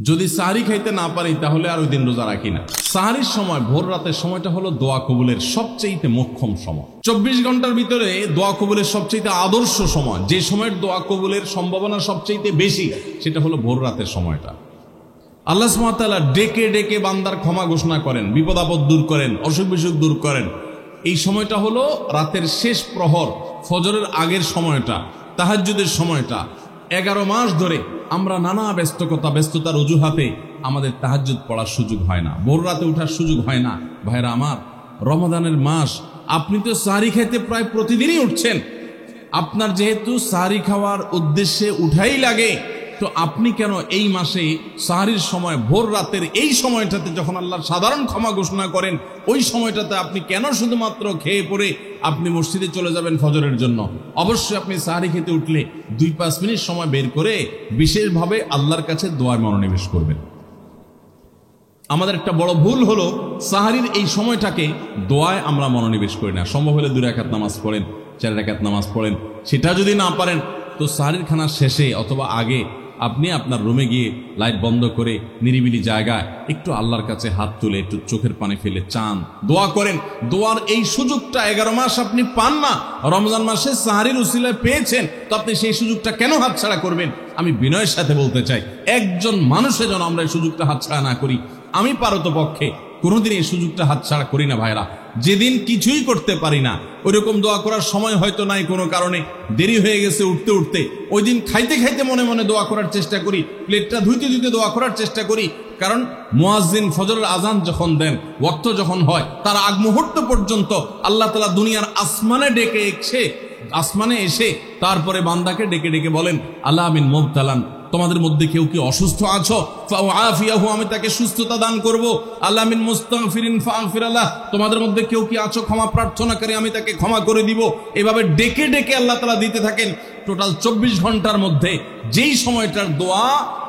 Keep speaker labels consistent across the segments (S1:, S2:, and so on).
S1: যদি সাহরি খাইতে না পারি তাহলে আর ওই দিন রোজা রাখি না। সাহরির সময় ভোর রাতের সময়টা হলো দোয়া কবুলের সবচেয়ে মোক্ষম সময়। 24 ঘন্টার ভিতরে দোয়া কবুলের সবচেয়ে আদর্শ সময়, যে সময়ের দোয়া কবুলের সম্ভাবনা সবচেয়ে বেশি, সেটা হলো ভোর রাতের সময়টা। আল্লাহ সুবহানাহু ওয়া তাআলা ডেকে ডেকে বান্দার ক্ষমা ঘোষণা করেন, বিপদ আপদ দূর করেন, অসুখ বিসুখ দূর করেন। এই সময়টা হলো রাতের শেষ প্রহর, ফজরের আগের সময়টা, তাহাজ্জুদের সময়টা। 11 মাস ধরে আমরা নানা ব্যস্ততার অজুহাতে আমাদের তাহাজ্জুদ পড়ার সুযোগ হয় না, ভোর রাতে ওঠার সুযোগ হয় না। ভাইরা আমার, রমাদানের মাস, আপনি তো সাহরি খাইতে প্রায় প্রতিদিনই উঠছেন। আপনার যেহেতু সাহরি খাওয়ার উদ্দেশ্যে উঠাই লাগে, তো আপনি কেন এই মাসে সাহরির সময় ভোর রাতের এই সময়টাতে, যখন আল্লাহর সাধারণ ক্ষমা ঘোষণা করেন, ওই সময়টাতে আপনি কেন শুধুমাত্র খেয়ে পরে আপনি মসজিদে চলে যাবেন ফজরের জন্য? অবশ্যই আপনি সাহরি খেতে উঠলে 2-5 মিনিট সময় বের করে বিশেষভাবে আল্লাহর কাছে দোয়ায় মনোনিবেশ করবেন। আমাদের একটা বড় ভুল হলো সাহরির এই সময়টাকে দোয়ায় আমরা মনোনিবেশ করি না। সম্ভব হলে 2 রাকাত নামাজ পড়েন, 4 রাকাত নামাজ পড়েন। সেটা যদি না পারেন তো সাহরির খানা শেষে অথবা আগে আপনি আপনার রুমে গিয়ে লাইট বন্ধ করে নিরিবিলি জায়গায় একটু আল্লাহর কাছে হাত তুলে একটু চোখের পানি ফেলে চান, দোয়া করেন। দোয়ার এই সুযোগটা 11 মাস আপনি পান না, রমজান মাসে সাহরির উসিলায় পেয়েছেন, তো আপনি সেই সুযোগটা কেন হাতছাড়া করবেন? আমি বিনয়ের সাথে বলতে চাই, একজন মানুষের জন্য আমরা এই সুযোগটা হাতছাড়া না করি। আমি পারতপক্ষে কোনোদিন এই সুযোগটা হাতছাড়া করি না ভাইরা। যেদিন কিছুই করতে পারি না, ওইরকম দোয়া করার সময় হয়তো নাই, কোনো কারণে দেরি হয়ে গেছে উঠতে উঠতে, ওই দিন খাইতে খাইতে মনে মনে দোয়া করার চেষ্টা করি, প্লেটটা ধুইতে ধুইতে দোয়া করার চেষ্টা করি। কারণ মুয়াজ্জিন ফজরের আজান যখন দেন, ওয়াক্ত যখন হয়, তার আগ মুহূর্ত পর্যন্ত আল্লাহ তাআলা দুনিয়ার আসমানে এসে তারপরে বান্দাকে ডেকে ডেকে বলেন, আলা মিন মুবতালান, তোমাদের মধ্যে কেউ কি অসুস্থ আছো, ফাআফিয়াহু, আমি তাকে সুস্থতা দান করব। আল্লাহ মিন মুস্তাগফিরিন ফাগফির লাহ, তোমাদের মধ্যে কেউ কি আছো ক্ষমা প্রার্থনাকারী, আমি তাকে ক্ষমা করে দিব। এভাবে ডেকে ডেকে আল্লাহ তাআলা দিতে থাকেন। টোটাল 24 ঘন্টার মধ্যে যেই সময়টার দোয়া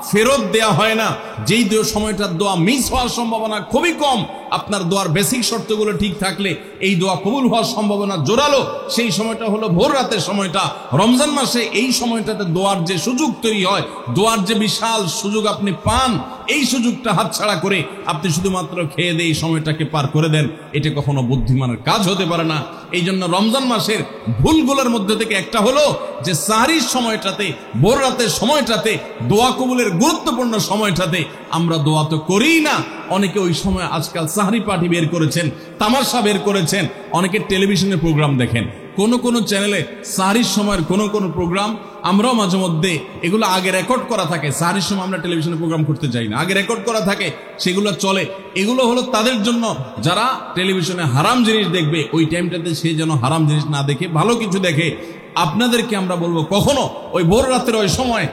S1: ফেরত দেয়া হয় না, যেই সময়টার দোয়া মিস হওয়ার সম্ভাবনা খুবই কম, আপনার দোয়ার বেসিক শর্তগুলো ঠিক থাকলে এই দোয়া কবুল হওয়ার সম্ভাবনা জোরালো, সেই সময়টা হলো ভোর রাতের সময়টা। রমজান মাসে এই সময়টাতে দোয়ার যে সুযোগ তৈরি হয়, দোয়ার যে বিশাল সুযোগ আপনি পান, এই সুযোগটা হাতছাড়া করে আপনি শুধুমাত্র খেয়ে দিয়ে এই সময়টাকে পার করে দেন, এটা কখনো বুদ্ধিমানের কাজ হতে পারে না। এই জন্য রমজান মাসের ভুলগুলোর মধ্যে থেকে একটা হলো যে সাহরির সময়টাতে, ভোর রাতের সময়টাতে, দোয়া কবুলের গুরুত্বপূর্ণ সময়টাতে আমরা দোয়া তো করিই না। অনেকে ওই সময় আজকাল সাহরি পার্টি বের করেছেন, তামাশা বের করেছেন, অনেকে টেলিভিশনের প্রোগ্রাম দেখেন। কোন চ্যানেলে সাহরির সময়ের কোন প্রোগ্রাম আমরাও মাঝে মধ্যে, এগুলো আগে রেকর্ড করা থাকে। সাহরির সময় আমরা টেলিভিশনে প্রোগ্রাম করতে যাই না, আগে রেকর্ড করা থাকে, সেগুলো চলে। এগুলো হলো তাদের জন্য যারা টেলিভিশনে হারাম জিনিস দেখবে, ওই টাইমটাতে সে যেন হারাম জিনিস না দেখে ভালো কিছু দেখে। আপনাদেরকে আমরা বলবো, কখনো ওই ভোর রাতের ওই সময়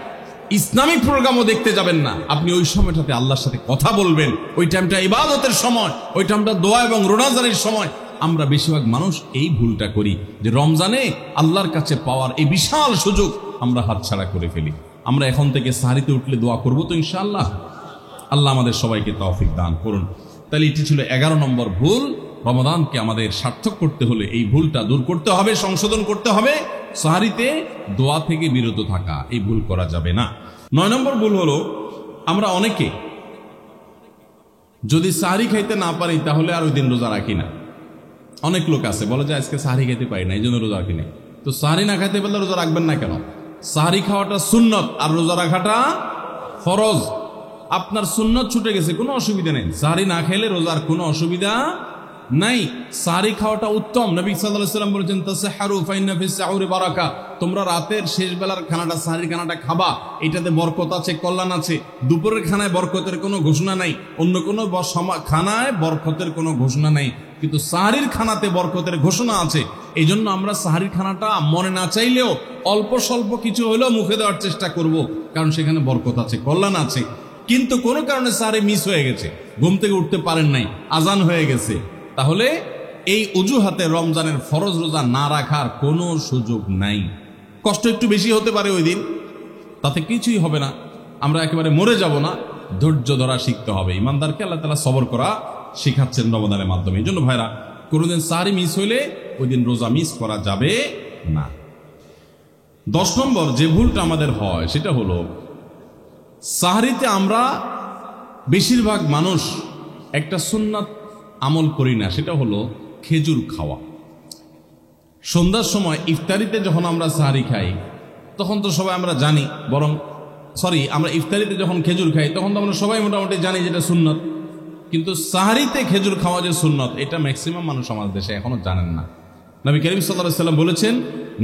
S1: ইসলামিক প্রোগ্রামও দেখতে যাবেন না। আপনি ওই সময়টাতে আল্লাহর সাথে কথা বলবেন, ওই টাইমটা ইবাদতের সময়, ওই টাইমটা দোয়া এবং রোনাজারির সময়। আমরা বেশিরভাগ মানুষ এই ভুলটা করি যে রমজানে আল্লাহর কাছে পাওয়ার এই বিশাল সুযোগ আমরা হাতছাড়া করে ফেলি। আমরা এখন থেকে সাহরিতে উঠলে দোয়া করবো তো ইনশাআল্লাহ। আল্লাহ আমাদের সবাইকে তৌফিক দান করুন। তাহলে এটি ছিল 11 নম্বর ভুল। রমাদানকে আমাদের সার্থক করতে হলে এই ভুলটা দূর করতে হবে, সংশোধন করতে হবে। সাহরিতে দোয়া থেকে বিরত থাকা, এই ভুল করা যাবে না। 9 নম্বর ভুল হলো, আমরা অনেকে যদি সাহরি খাইতে না পারি তাহলে আর ওই দিন রোজা রাখি না। অনেক লোক আছে বলে যে আজকে সাহরি খাইতে পারি না, এই জন্য রোজা রাখি না। তো সাহরি না খাইতে পারলে রোজা রাখবেন না কেন? সাহরি খাওয়াটা সুন্নত আর রোজা রাখাটা ফরজ। আপনার সুন্নত ছুটে গেছে, কোনো অসুবিধা নেই। সাহরি না খেলে রোজার কোনো অসুবিধা নাই। সাহরি খাওয়াটা উত্তম। নবী সাল্লাল্লাহু আলাইহি ওয়াসাল্লাম বলেছেন, তাসাহহারু ফাইন্না ফিস সাহুরি বারাকা, তোমরা রাতের শেষ বেলার খানাটা, সাহরির খানাটা খাবা, এটাতে বরকত আছে, কল্যাণ আছে। দুপুরের খানায় বরকতের কোনো ঘোষণা নাই, অন্য কোনো খানায় বরকতের কোনো ঘোষণা নাই, কিন্তু সাহরির খানাতে বরকতের ঘোষণা আছে। এই জন্য আমরা সাহরির খানাটা মনে না চাইলেও অল্প স্বল্প কিছু হলেও মুখে দেওয়ার চেষ্টা করব, কারণ সেখানে বরকত আছে, কল্যাণ আছে। কিন্তু কোনো কারণে সাহরি মিস হয়ে গেছে, ঘুম থেকে উঠতে পারেন নাই, আজান হয়ে গেছে, তাহলে এই অজুহাতে রমজানের ফরজ রোজা না রাখার কোনো সুযোগ নাই। কষ্ট একটু বেশি হতে পারে ওই দিন, তাতে কিছুই হবে না, আমরা একেবারে মরে যাব না। ধৈর্য ধরা শিখতে হবে। ইমানদারকে আল্লাহ তাআলা সবর করা শিখাচ্ছেন রমজানের মাধ্যমে। এই জন্য ভাইরা, কোনোদিন সাহরি মিস হইলে ওই দিন রোজা মিস করা যাবে না। 10 নম্বর যে ভুলটা আমাদের হয় সেটা হলো, সাহরিতে আমরা বেশিরভাগ মানুষ একটা সুন্নাত আমল করি না, সেটা হলো খেজুর খাওয়া। সন্ধ্যার সময় ইফতারিতে যখন আমরা সাহারি খাই তখন তো সবাই আমরা জানি, আমরা ইফতারিতে যখন খেজুর খাই তখন তো আমরা সবাই মোটামুটি জানি যেটা সুন্নত। কিন্তু সাহারিতে খেজুর খাওয়া যে সুন্নত, এটা ম্যাক্সিমাম মানুষ আমাদের দেশে এখনো জানেন না। নবী করিম সাল্লাল্লাহু আলাইহি ওয়াসাল্লাম বলেছেন,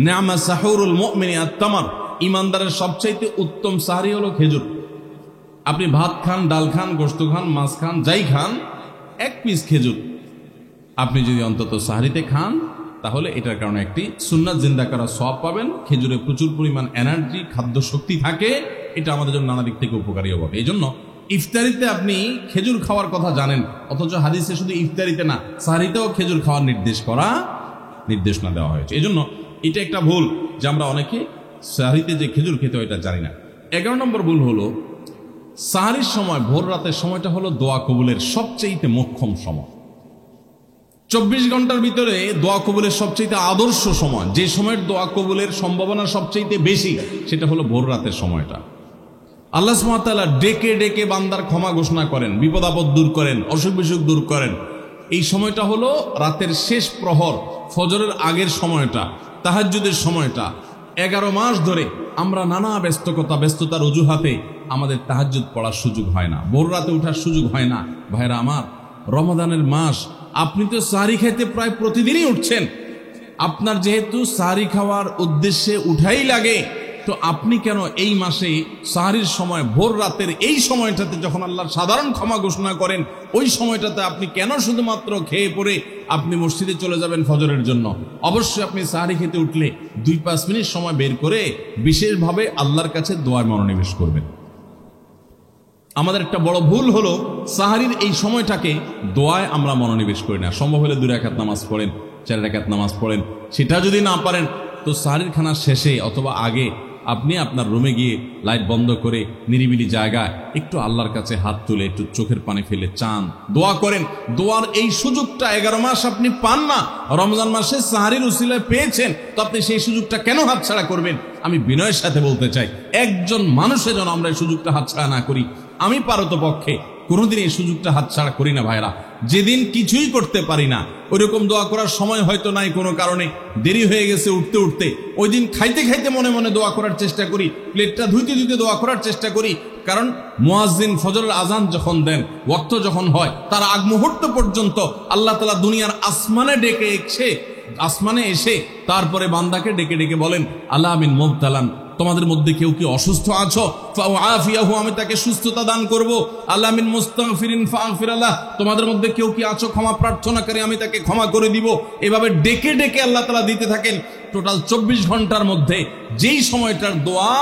S1: নি'মা সাহুরুল মুমিনি আত-তামার, ইমানদারের সবচাইতে উত্তম সাহারি হলো খেজুর। আপনি ভাত খান, ডাল খান, গোশত খান, মাছ খান, যাই খান, এক পিস খেজুর আপনি যদি অন্তত সাহারিতে খান তাহলে এটার কারণে একটি সুন্নাত জিন্দা করার সওয়াব পাবেন। খেজুরে প্রচুর পরিমাণ এনার্জি, খাদ্য শক্তি থাকে, এটা আমাদের জন্য নানা দিক থেকে উপকারী হবে। এই জন্য ইফতারিতে আপনি খেজুর খাওয়ার কথা জানেন, অথচ হাদিসে শুধু ইফতারিতে না, সাহারিতেও খেজুর খাওয়ার নির্দেশনা দেওয়া হয়েছে। এই জন্য এটা একটা ভুল যে আমরা অনেকে সাহারিতে যে খেজুর খেতে হয় এটা জানি না। 11 নম্বর ভুল হলো, সাহারির সময় ভোর রাতের সময়টা হলো দোয়া কবুলের সবচেয়ে মোক্ষম সময়। 24 ঘন্টার ভিতরে দোয়া কবুলের সবচেয়ে আদর্শ সময়, যে সময়ের দোয়া কবুলের সম্ভাবনা সবচেয়ে বেশি, সেটা হলো ভোর রাতের সময়টা। আল্লাহ সুবহানাহু ওয়া তাআলা ডেকে ডেকে বান্দার ক্ষমা ঘোষণা করেন, বিপদ আপদ দূর করেন, অসুখ বিসুখ দূর করেন। এই সময়টা হলো রাতের শেষ প্রহর, ফজরের আগের সময়টা, তাহাজ্জুদের সময়টা। 11 মাস ধরে আমরা নানা ব্যস্ততার অজুহাতে আমাদের তাহাজ্জুদ পড়ার সুযোগ হয় না, ভোর রাতে ওঠার সুযোগ হয় না। ভাইরা আমার, রমাদানের মাস, আপনি তো সাহারি খাইতে প্রায় প্রতিদিনই উঠছেন। আপনার যেহেতু সাহারি খাওয়ার উদ্দেশ্যে উঠাই লাগে, তো আপনি কেন এই মাসে সাহারির সময় ভোর রাতের এই সময়টাতে যখন আল্লাহর সাধারণ ক্ষমা ঘোষণা করেন, ওই সময়টাতে আপনি কেন শুধুমাত্র খেয়ে পরে আপনি মসজিদে চলে যাবেন ফজরের জন্য? অবশ্যই আপনি সাহারি খেতে উঠলে 2-5 মিনিট সময় বের করে বিশেষভাবে আল্লাহর কাছে দোয়ায় মনোনিবেশ করবেন। আমাদের একটা বড় ভুল হলো, সাহারির এই সময়টাকে দোয়ায় আমরা মনোনিবেশ করি না। সম্ভব হলে 2 রাকাত নামাজ পড়েন, 4 রাকাত নামাজ পড়েন। সেটা যদি না পারেন তো সাহারির খানা শেষে অথবা আগে আপনি আপনার রুমে গিয়ে লাইট বন্ধ করে নিরিবিলি জায়গায় একটু আল্লাহর কাছে হাত তুলে একটু চোখের পানি ফেলে চান, দোয়া করেন। দোয়ার এই সুযোগটা 11 মাস আপনি পান না, রমজান মাসে সাহারির উসিলায় পেয়েছেন, তো আপনি সেই সুযোগটা কেন হাতছাড়া করবেন? আমি বিনয়ের সাথে বলতে চাই, একজন মানুষের জন্য আমরা এই সুযোগটা হাতছাড়া না করি। আমি পারতপক্ষে কোনোদিন এই সুযোগটা হাতছাড়া করি না ভাইরা। যেদিন কিছুই করতে পারি না, ওইরকম দোয়া করার সময় হয়তো নাই, কোনো কারণে দেরি হয়ে গেছে উঠতে, ওই দিন খাইতে খাইতে মনে মনে দোয়া করার চেষ্টা করি, প্লেটটা ধুইতে দোয়া করার চেষ্টা করি। কারণ মুয়াজ্জিন ফজরের আজান যখন দেন, ওয়াক্ত যখন হয়, তার আগ মুহূর্ত পর্যন্ত আল্লাহ তাআলা দুনিয়ার আসমানে এসে তারপরে বান্দাকে ডেকে ডেকে বলেন, আলা মিন মুবতালান, তোমাদের মধ্যে কেউ কি অসুস্থ আছো, ফাআফিয়াহু, আমি তাকে সুস্থতা দান করব। আলা মিন মুস্তাগফিরিন ফাগফির লাহ, তোমাদের মধ্যে কেউ কি আছো ক্ষমা প্রার্থনাকারী, আমি তাকে ক্ষমা করে দিব। এভাবে ডেকে ডেকে আল্লাহ তাআলা দিতে থাকেন। টোটাল 24 ঘন্টার মধ্যে যেই সময়টার দোয়া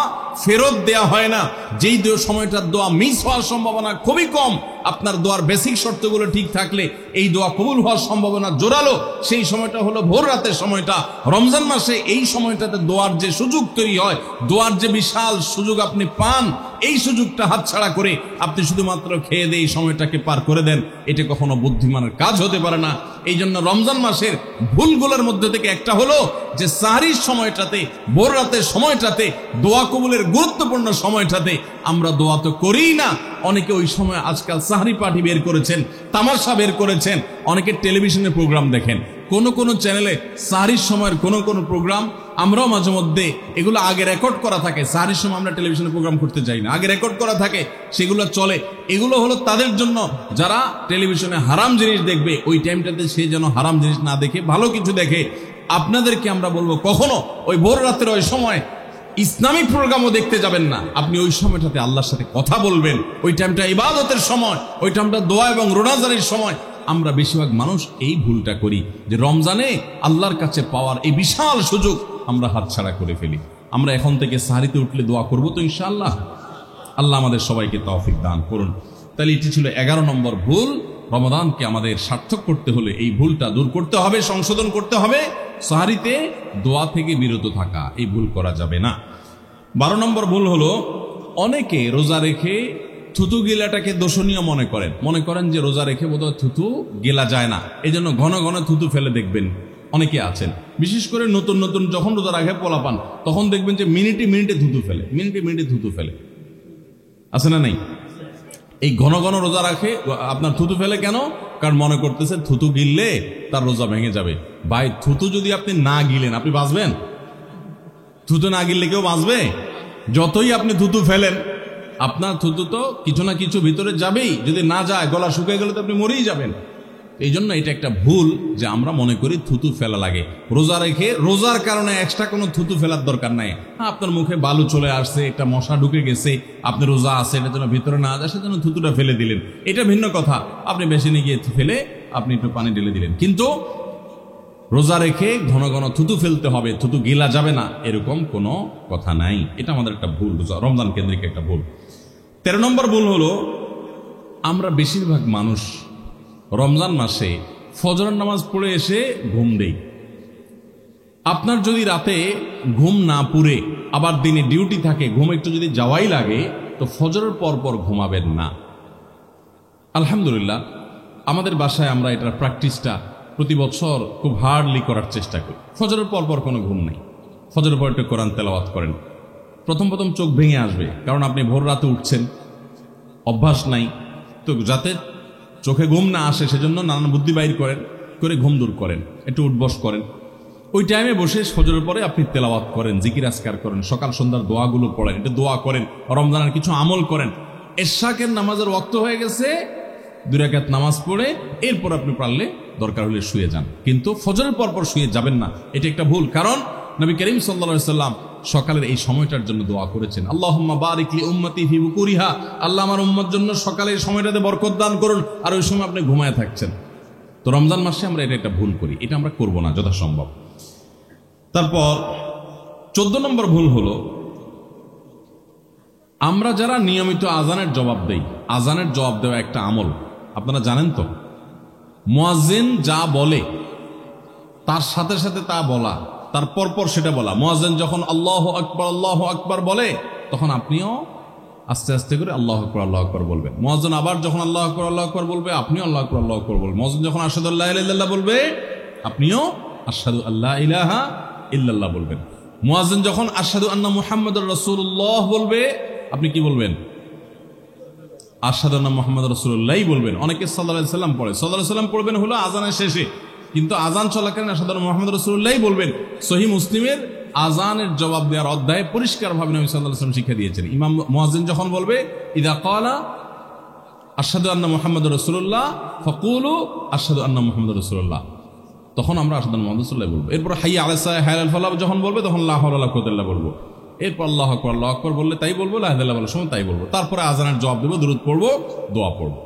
S1: ফেরত দেয়া হয় না, যেই সময়টার দোয়া মিস হওয়ার সম্ভাবনা খুবই কম, আপনার দোয়ার বেসিক শর্তগুলো ঠিক থাকলে এই দোয়া কবুল হওয়ার সম্ভাবনা জোরালো, সেই সময়টা হলো ভোর রাতের সময়টা। রমজান মাসে এই সময়টাতে দোয়ার যে সুযোগ তৈরি হয়, দোয়ার যে বিশাল সুযোগ আপনি পান, এই সুযোগটা হাতছাড়া করে আপনি শুধুমাত্র খেয়ে দিয়ে এই সময়টাকে পার করে দেন, এটা কখনো বুদ্ধিমানের কাজ হতে পারে না। এই জন্য রমজান মাসের ভুলগুলোর মধ্যে থেকে একটা হলো যে সাহারির সময়টাতে, ভোর রাতের সময়টাতে, দোয়া কবুলের গুরুত্বপূর্ণ সময়টাতে আমরা দোয়া তো করিই না। অনেকে ওই সময় আজকাল সাহারি পার্টি বের করেছেন, তামাশা বের করেছেন, অনেকে টেলিভিশনে প্রোগ্রাম দেখেন। কোন চ্যানেলে সাহারির সময়ের কোন প্রোগ্রাম আমরাও মাঝে মধ্যে এগুলো আগে রেকর্ড করা থাকে। সাহারির সময় আমরা টেলিভিশনে প্রোগ্রাম করতে যাই না, আগে রেকর্ড করা থাকে, সেগুলো চলে। এগুলো হলো তাদের জন্য যারা টেলিভিশনে হারাম জিনিস দেখবে, ওই টাইমটাতে সে যেন হারাম জিনিস না দেখে ভালো কিছু দেখে। আপনাদেরকে আমরা বলবো, কখনো ওই ভোর রাতের ওই সময় ইসলামিক প্রোগ্রামও দেখতে যাবেন না। আপনি ওই সময়টাতে আল্লাহর সাথে কথা বলবেন, ওই টাইমটা ইবাদতের সময়, ওই টাইমটা দোয়া এবং রোনাজারির সময়। আমরা বেশিরভাগ মানুষ এই ভুলটা করি যে রমজানে আল্লাহর কাছে পাওয়ার এই বিশাল সুযোগ আমরা হাতছাড়া করে ফেলি। আমরা এখন থেকে সাহারিতে উঠলে দোয়া করবো তো ইনশাআল্লাহ। আল্লাহ আমাদের সবাইকে তৌফিক দান করুন। তাহলে এটি ছিল 11 নম্বর ভুল। রমাদানকে আমাদের সার্থক করতে হলে এই ভুলটা দূর করতে হবে, সংশোধন করতে হবে। সাহারিতে দোয়া থেকে বিরত থাকা, এই ভুল করা যাবে না। 12 নম্বর ভুল হলো, অনেকে রোজা রেখে থুতু গেলাটাকে দোষণীয় মনে করেন যে রোজা রেখে বোধহয় থুতু গেলা যায় না, এই জন্য ঘন ঘন থুতু ফেলে দেখবেন অনেকে আছেন। বিশেষ করে নতুন যখন রোজা রাখে পোলাপান, তখন দেখবেন যে মিনিটে মিনিটে থুতু ফেলে, আছে না নাই? এই ঘন ঘন রোজা রাখে, আপনার থুতু ফেলে কেন? কারণ মনে করতেছে থুতু গিললে তার রোজা ভেঙে যাবে। ভাই, থুতু যদি আপনি না গিলেন আপনি বাঁচবেন? থুতু না গিললে কেউ বাঁচবে? যতই আপনি থুতু ফেলেন, আপনার থুতু তো কিছু না কিছু ভিতরে যাবেই। যদি না যায়, গলা শুকিয়ে গেলে তো আপনি মরেই যাবেন। এই জন্য এটা একটা ভুল যে আমরা মনে করি থুতু ফেলা লাগে। রোজা রেখে রোজার কারণে এক্সট্রা কোনো থুতু ফেলার দরকার নাই। আপনার মুখে বালু চলে আসছে, একটা মশা ঢুকে গেছে, আপনি রোজা আছে, এটা যেন ভিতরে না যায় সেজন্য থুতুটা ফেলে দিলেন, এটা ভিন্ন কথা। আপনি বেসিনে গিয়ে ফেলে আপনি একটু পানি ঢেলে দিলেন। কিন্তু রোজা রেখে ঘন ঘন থুতু ফেলতে হবে, থুতু গিলা যাবে না, এরকম কোনো কথা নাই। এটা আমাদের একটা ভুল, রমজান কেন্দ্রিক একটা ভুল। 13 নম্বর ভুল হলো, আমরা বেশিরভাগ মানুষ রমজান মাসে ফজরের নামাজ পড়ে এসে ঘুম দেই। আপনার যদি রাতে ঘুম না পুরে আবার দিনে ডিউটি থাকে, ঘুম একটু যদি যাওয়াই লাগে, তো ফজরের পর পর ঘুমাবেন না। আলহামদুলিল্লাহ, আমাদের বাসায় আমরা এটার প্র্যাকটিসটা প্রতি বছর খুব হার্ডলি করার চেষ্টা করি। ফজরের পর পর কোনো ঘুম নেই, ফজরের পর একটু কোরআন তেলাওয়াত করেন। প্রথম প্রথম চোখ ভেঙে আসবে, কারণ আপনি ভোর রাতে উঠছেন, অভ্যাস নাই। তো যাতে চোখে ঘুম না আসে সেজন্য নানান বুদ্ধি বাইর করেন, করে ঘুম দূর করেন, একটু উঠবস করেন। ওই টাইমে বসে ফজরের পরে আপনি তেলাওয়াত করেন, জিকির আজকার করেন, সকাল সন্ধ্যার দোয়াগুলো পড়েন, এটা দোয়া করেন, রমজানের কিছু আমল করেন। এশাকের নামাজের ওয়াক্ত হয়ে গেছে, 2 রাকাত নামাজ পড়ে এরপর আপনি পারলে দরকার হলে শুয়ে যান, কিন্তু ফজরের পর পর শুয়ে যাবেন না। এটা একটা ভুল, কারণ নবী করিম সাল্লাল্লাহু আলাইহি সাল্লাম সকালের এই সময়টার জন্য দোয়া করেছেন, আল্লাহুম্মা বারিক লি উম্মতি ফি বুকুরিহা, আল্লাহ আমার উম্মত জন্য সকালের সময়টাতে বরকত দান করুন। আর ওই সময় আপনি ঘুমায় থাকছেন। তো রমজান মাসে আমরা এটা একটা ভুল করি, এটা আমরা করব না যথাসম্ভব। তারপর 14 নম্বর ভুল হলো, আমরা যারা নিয়মিত আজানের জবাব দেই, আজানের জবাব দেওয়া একটা আমল, আপনারা জানেন তো, মুয়াজ্জিন যা বলে তার সাথে সাথে তা বলা, তার পরপর সেটা বলা। মুয়াজ্জিন যখন আল্লাহু আকবার বলে, তখন আপনিও আস্তে আস্তে করে আল্লাহু আকবার বলবেন। মুয়াজ্জিন আবার যখন আল্লাহু আকবার বলবে, আপনিও আল্লাহু আকবার বলবেন। মুয়াজ্জিন যখন আশহাদু আল্লা ইলাহা ইল্লাল্লাহ বলবে, আপনিও আশহাদু আল্লা ইলাহা ইল্লাল্লাহ বলবেন। মুয়াজ্জিন যখন আশহাদু আন্না মুহাম্মাদুর রাসূলুল্লাহ বলবে, আপনি কি বলবেন? আশহাদু আন্না মুহাম্মাদুর রাসূলুল্লাহ বলবেন। অনেকে সাল্লাল্লাহু আলাইহি সাল্লাম পড়ে, সাল্লাল্লাহু আলাইহি সাল্লাম পড়বেন হলো আজানের শেষে, কিন্তু আজান চলাকালীন আশহাদু আন্না মুহাম্মাদুর রাসূলুল্লাহ বলবেন। সহিহ মুসলিমের আজানের জবাব দেওয়ার অধ্যায়ে পরিষ্কারভাবে নবী সাল্লাল্লাহু আলাইহি ওয়াসাল্লাম শিক্ষা দিয়েছেন। ইমাম মুয়াজ্জিন যখন বলবে, ইযা ক্বালা আশহাদু আন্না মুহাম্মাদুর রাসূলুল্লাহ ফাকুলু আশহাদু আন্না মুহাম্মাদুর রাসূলুল্লাহ, তখন আমরা আশহাদু আন্না মুহাম্মাদুর রাসূলুল্লাহ বলবো। এরপর হাইয়া আলাস সালাহ হাইয়া আল ফালাহ যখন বলবে, তখন লা হাওলা ওয়ালা কুওয়াতা ইল্লা বলবো। এরপর আল্লাহু আকবার বললে তাই বলবো, লা ইলাহা ইল্লাল্লাহ সময় তাই বলবো। তারপরে আজানের জবাব দেবো, দুরূদ পড়বো, দোয়া পড়বো।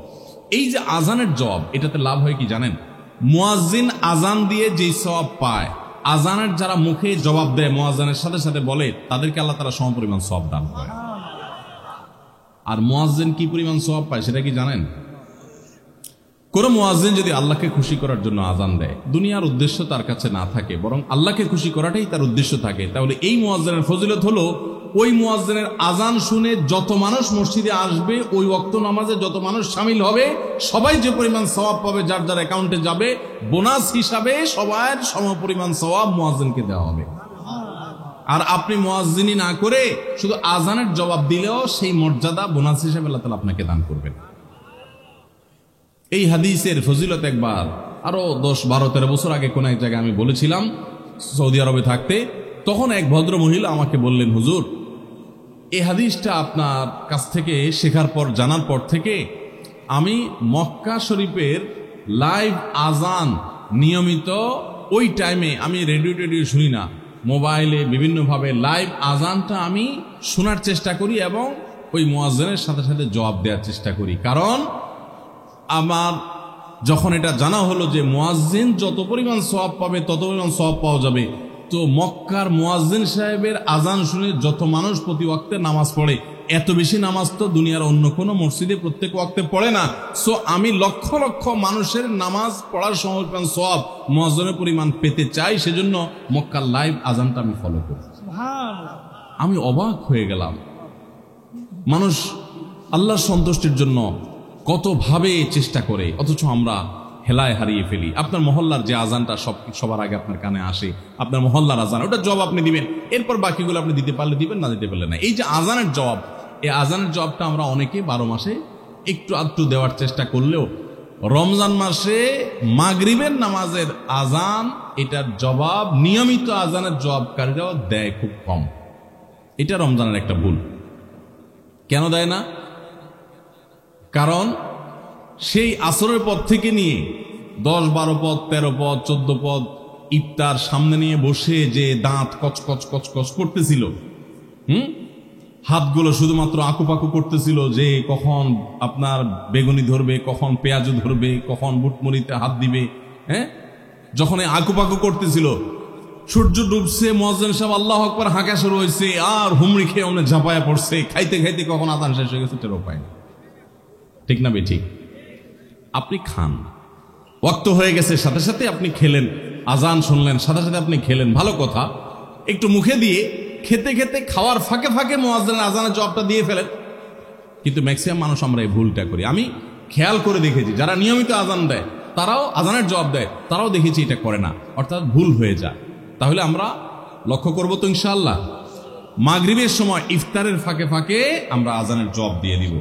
S1: এই যে আজানের জবাব, এটাতে লাভ হয় কি জানেন? মুয়াজ্জিন আজান দিয়ে যেই সওয়াব পায়, আজানের যারা মুখে জবাব দেয়, মুয়াজ্জিনের সাথে সাথে বলে, তাদেরকে আল্লাহ তাআলা সমপরিমাণ সওয়াব দান করে। আর মুয়াজ্জিন কি পরিমাণ সওয়াব পায় সেটা কি জানেন? কোন মুয়াজ্জিন যদি আল্লাহকে খুশি করার জন্য আজান দেয়, দুনিয়ার উদ্দেশ্য তার কাছে না থাকে, বরং আল্লাহকে খুশি করাটাই তার উদ্দেশ্য থাকে, তাহলে এই মুয়াজ্জিনের ফজিলত হলো, ওই মুয়াজ্জিনের আজান শুনে যত মানুষ মসজিদে আসবে, ওই ওয়াক্ত নামাজে যত মানুষ শামিল হবে, সবাই যে পরিমাণ সওয়াব পাবে, যার যার অ্যাকাউন্টে যাবে, বোনাস হিসাবে সবার সমপরিমাণ সওয়াব মুয়াজ্জিনকে দেওয়া হবে। আর আপনি মুয়াজ্জিনি না করে শুধু আজানের জবাব দিলেও সেই মর্যাদা বোনাস হিসাবে আল্লাহ তাআলা আপনাকে দান করবেন। এই হাদিসের ফজিলত একবার আরো 10, 12, 13 বছর আগে কোন এক জায়গায় আমি বলেছিলাম, সৌদি আরবে থাকতে। তখন এক ভদ্র মহিলা আমাকে বললেন, হুজুর, এই হাদিসটা আপনার কাছ থেকে শেখার পর, জানার পর থেকে আমি মক্কা শরীফের লাইভ আজান নিয়মিত ওই টাইমে, আমি রেডিও শুনি না, মোবাইলে বিভিন্নভাবে লাইভ আজানটা আমি শোনার চেষ্টা করি এবং ওই মুয়াজ্জিনের সাথে সাথে জবাব দেওয়ার চেষ্টা করি। কারণ আমার যখন এটা জানা হলো যে মুয়াজ্জিন যত পরিমাণ সওয়াব পাবে তত পরিমাণ সওয়াব পাওয়া যাবে, তো মক্কার মুয়াজ্জিন সাহেবের আজান শুনে যত মানুষ প্রতি ওয়াক্তে নামাজ পড়ে, এত বেশি নামাজ তো দুনিয়ার অন্য কোনো মসজিদে প্রত্যেক ওয়াক্তে পড়ে না। সো আমি লক্ষ লক্ষ মানুষের নামাজ পড়ার সমপরিমাণ সওয়াব, মুয়াজ্জিনের পরিমাণ পেতে চাই, সেজন্য মক্কার লাইভ আজানটা আমি ফলো করি। আমি অবাক হয়ে গেলাম, মানুষ আল্লাহর সন্তুষ্টির জন্য কতভাবে চেষ্টা করে, অথচ আমরা হেলায় হারিয়ে ফেলি। আপনার মহল্লার যে আজানটা সবার আগে আপনার কানে আসে, আপনার মহল্লার আজান, ওটা জবাব আপনি দিবেন, এরপর বাকিগুলো আপনি দিতে পারলে দিবেন, না দিতে পারলে না। এই যে আজানের জবাব, এই আজানের জবাবটা আমরা অনেকে 12 মাসে একটু আধটু দেওয়ার চেষ্টা করলেও রমজান মাসে মাগরিবের নামাজের আজান এটার জবাব নিয়মিত আজানের জবাবকারীরাও দেয় খুব কম। এটা রমজানের একটা ভুল। কেন দেয় না? কারণ সেই আসরের পর থেকে নিয়ে 10-12 পদ 13 পদ 14 পদ ইফতার সামনে নিয়ে বসে যে দাঁত কচকচ কচকচ করতেছিল, হাতগুলো শুধুমাত্র আকুপাকু করতেছিল যে কখন আপনার বেগুনি ধরবে, কখন পেঁয়াজু ধরবে, কখন বুটমুড়িতে হাত দিবে। যখন আকুপাকু করতেছিল, সূর্য ডুবছে, মুয়াজ্জিন সাহেব আল্লাহু আকবার হাঁকা শুরু হয়েছে, আর হুমড়ি খেয়ে অমনে ঝাঁপায়া পড়ছে, খাইতে খাইতে কখন আজান শেষ হয়ে গেছে টেরও পায় না। ঠিক না বেঠিক? আপনি খান, ওয়াক্ত হয়ে গেছে সাথে সাথে আপনি খেলেন, আজান শুনলেন সাথে সাথে আপনি খেলেন, ভালো কথা। একটু মুখে দিয়ে খেতে খেতে খাওয়ার ফাঁকে ফাঁকে মুয়াজ্জিনের আজানের জবাবটা দিয়ে ফেলেন। কিন্তু ম্যাক্সিমাম মানুষ আমরা এই ভুলটা করি। আমি খেয়াল করে দেখেছি যারা নিয়মিত আজান দেয় তারাও আজানের জবাব দেয়, তারাও দেখেছি এটা করে না, অর্থাৎ ভুল হয়ে যায়। তাহলে আমরা লক্ষ্য করবো তো ইনশাআল্লাহ মাগরিবের সময় ইফতারের ফাঁকে ফাঁকে আমরা আজানের জবাব দিয়ে দিব।